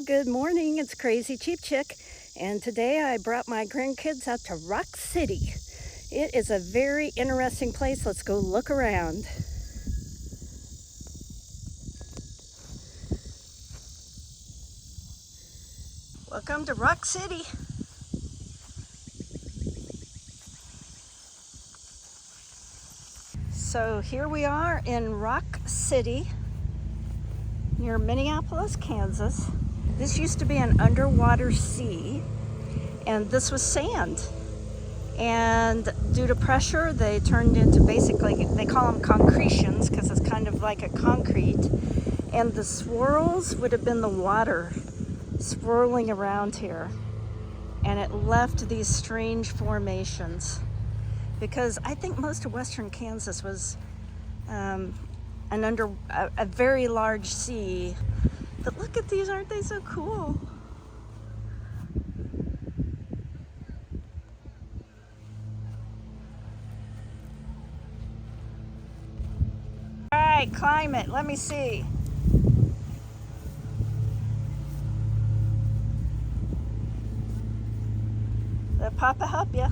good morning. It's Crazy Cheap Chick, and today I brought my grandkids out to Rock City. It is a very interesting place. Let's go look around. Welcome to Rock City. So here we are in Rock City near Minneapolis, Kansas. This used to be an underwater sea, and this was sand. And due to pressure, they turned into basically, they call them concretions because it's kind of like a concrete. And the swirls would have been the water swirling around here. And it left these strange formations. Because I think most of western Kansas was a very large sea. But look at these, aren't they so cool? All right, climb it, let me see. Let Papa help you.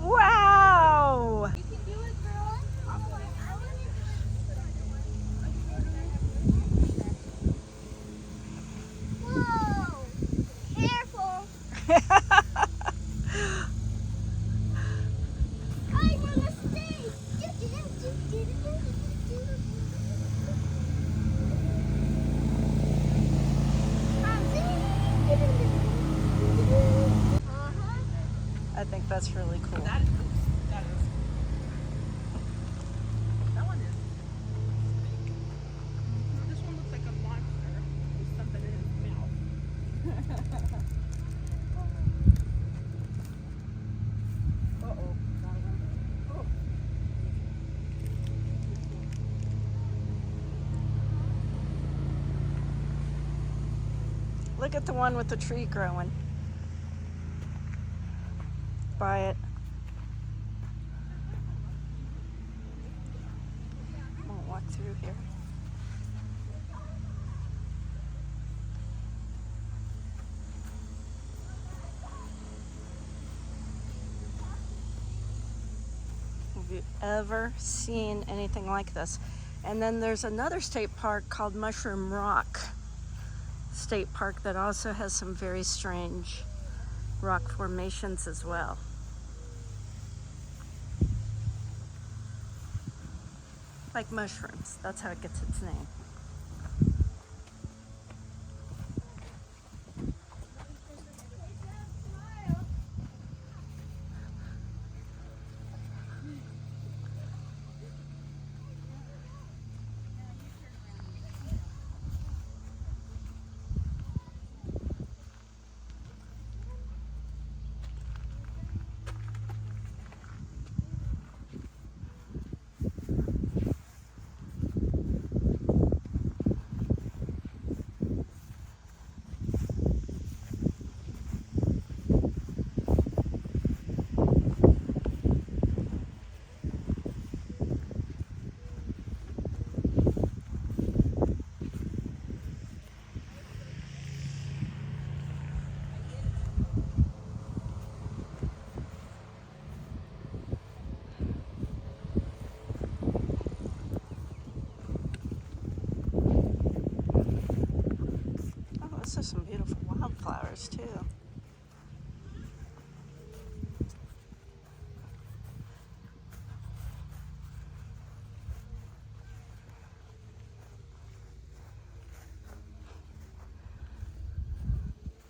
Wow! You can do it, girl. Whoa! Careful! I'm on a stage! I think that's really cool. That is. That one is big. This one looks like a monster with something in his mouth. Uh-oh. Oh. Look at the one with the tree growing by it. I'm gonna walk through here. Have you ever seen anything like this? And then there's another state park called Mushroom Rock State Park that also has some very strange rock formations as well. Like mushrooms, that's how it gets its name. There's some beautiful wildflowers too.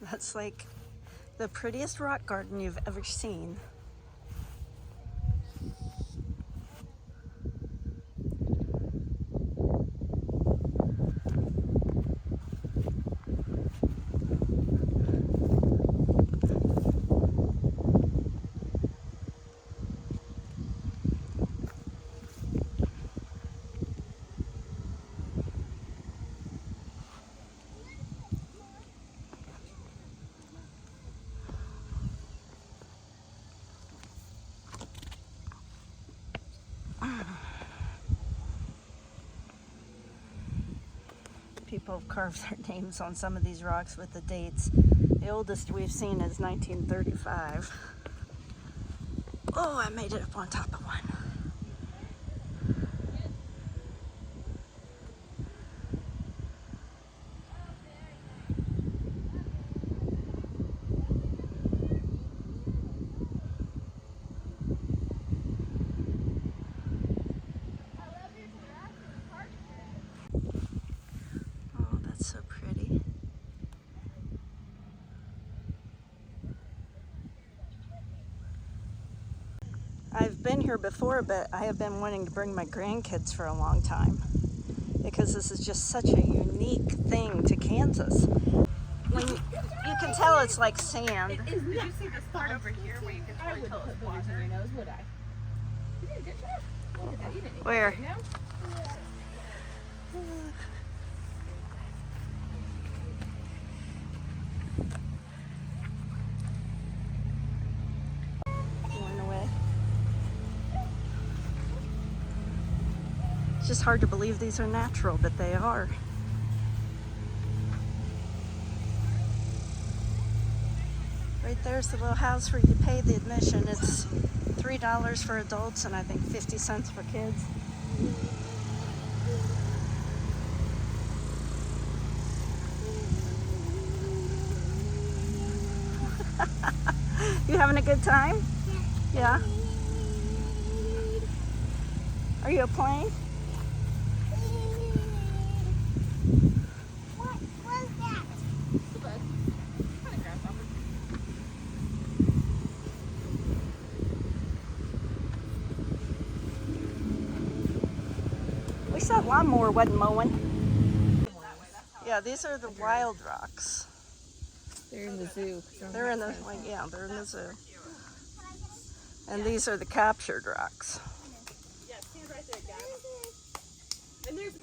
That's like the prettiest rock garden you've ever seen. People have carved their names on some of these rocks with the dates. The oldest we've seen is 1935. Oh, I made it up on top of one. Oh, that's so pretty. I've been here before, but I have been wanting to bring my grandkids for a long time because this is just such a unique thing to Kansas. When you can tell it's like sand. Did you see this part over here where you can really tell it's water? Your nose, would I? You did a good job. Look at that. You didn't Where? eat it, you know? Worn away. It's just hard to believe these are natural, but they are. Right there's the little house where you pay the admission. It's $3 for adults and I think 50 cents for kids. You having a good time? Yeah? Are you a plane? What was that? It's a bug. Kind of grasshopper. At least that lawnmower wasn't mowing. Yeah, these are the wild rocks. They're in the zoo. They're in the, like, yeah, they're in the zoo. And these are the captured rocks. Yeah, stand right there, guys. And there's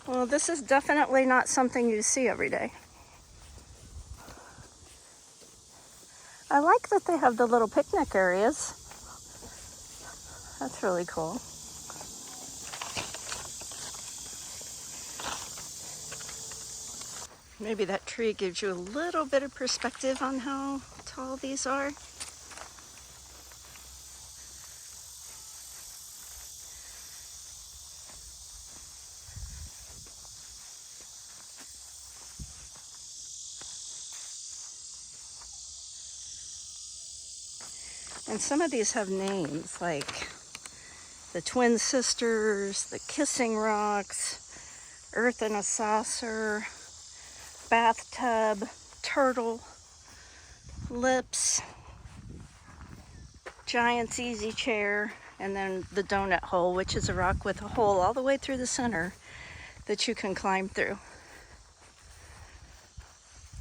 Well, this is definitely not something you see every day. I like that they have the little picnic areas. That's really cool. Maybe that tree gives you a little bit of perspective on how tall these are. And some of these have names like the Twin Sisters, the Kissing Rocks, Earth in a Saucer, Bathtub, Turtle, Lips, Giant's Easy Chair, and then the Donut Hole, which is a rock with a hole all the way through the center that you can climb through.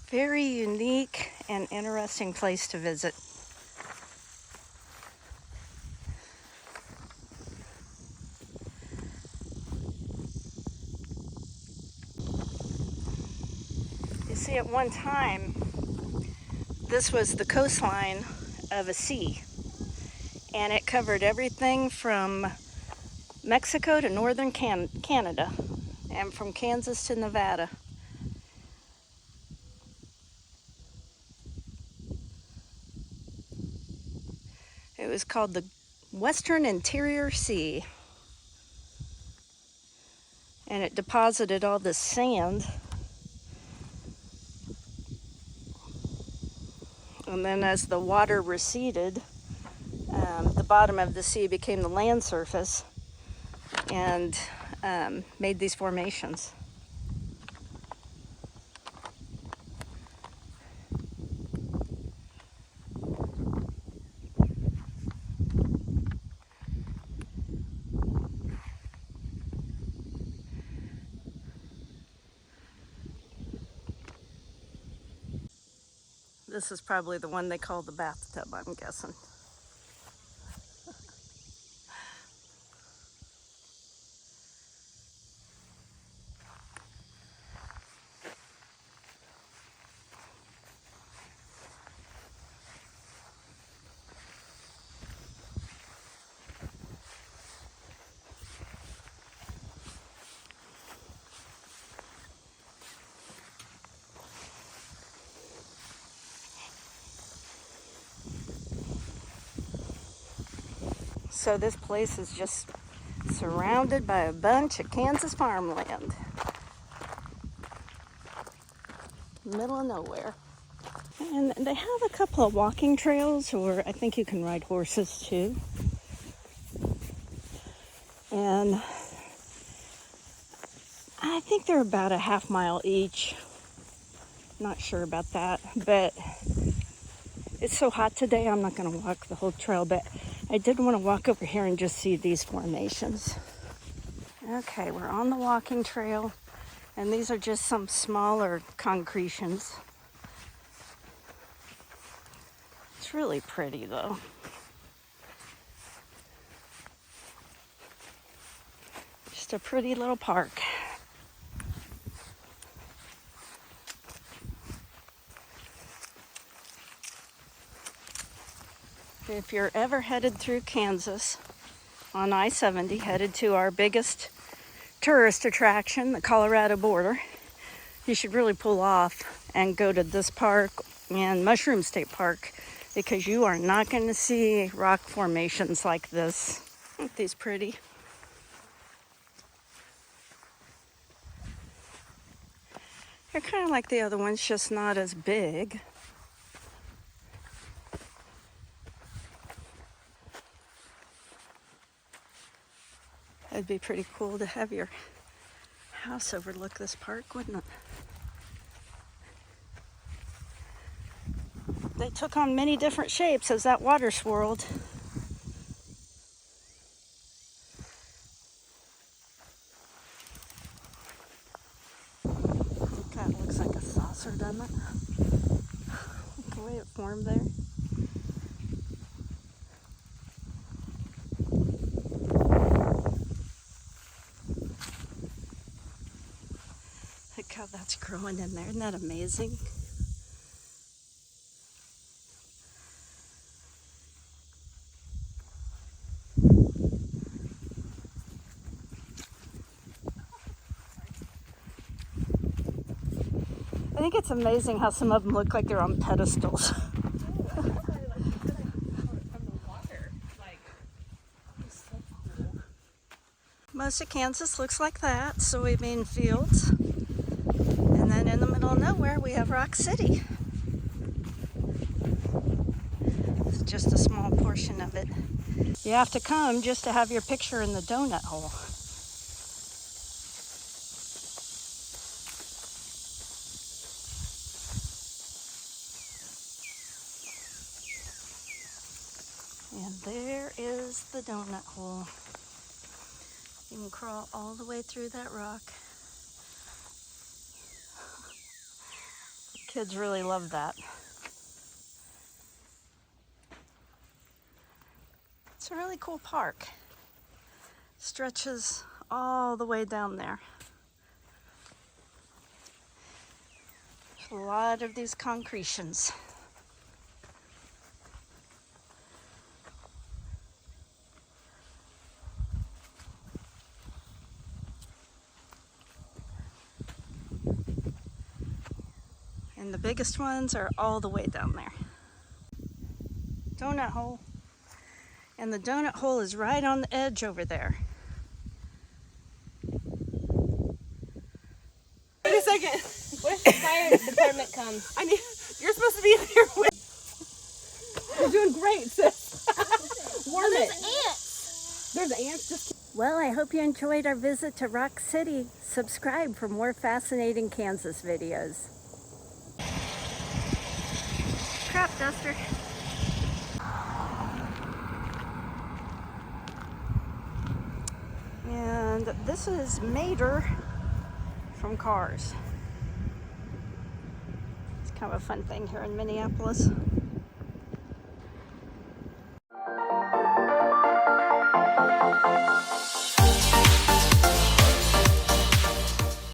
Very unique and interesting place to visit. You see, at one time, this was the coastline of a sea, and it covered everything from Mexico to northern Canada, and from Kansas to Nevada. It was called the Western Interior Sea, and it deposited all this sand. And then as the water receded, the bottom of the sea became the land surface and made these formations. This is probably the one they call the bathtub, I'm guessing. So this place is just surrounded by a bunch of Kansas farmland. Middle of nowhere. And they have a couple of walking trails, or I think you can ride horses too. And I think they're about a half-mile each. Not sure about that, but it's so hot today, I'm not going to walk the whole trail, but I did want to walk over here and just see these formations. Okay, we're on the walking trail, and these are just some smaller concretions. It's really pretty, though. Just a pretty little park. If you're ever headed through Kansas on I-70, headed to our biggest tourist attraction, the Colorado border, you should really pull off and go to this park and Mushroom State Park, because you are not going to see rock formations like this. Aren't these pretty? They're kind of like the other ones, just not as big. It'd be pretty cool to have your house overlook this park, wouldn't it? They took on many different shapes as that water swirled. That looks like a saucer, doesn't it? The way it formed there. Look how that's growing in there. Isn't that amazing? I think it's amazing how some of them look like they're on pedestals. Most of Kansas looks like that, soybean fields. And then in the middle of nowhere, we have Rock City. It's just a small portion of it. You have to come just to have your picture in the donut hole. And there is the donut hole. You can crawl all the way through that rock. Kids really love that. It's a really cool park. Stretches all the way down there. There's a lot of these concretions. And the biggest ones are all the way down there. Donut hole. And the donut hole is right on the edge over there. Wait a second. What if the fire department comes? You're supposed to be in here with. You're doing great, sis. Warm it. There's ants. There's ants. Just. Well, I hope you enjoyed our visit to Rock City. Subscribe for more fascinating Kansas videos. Crop duster. And this is Mater from Cars. It's kind of a fun thing here in Minneapolis.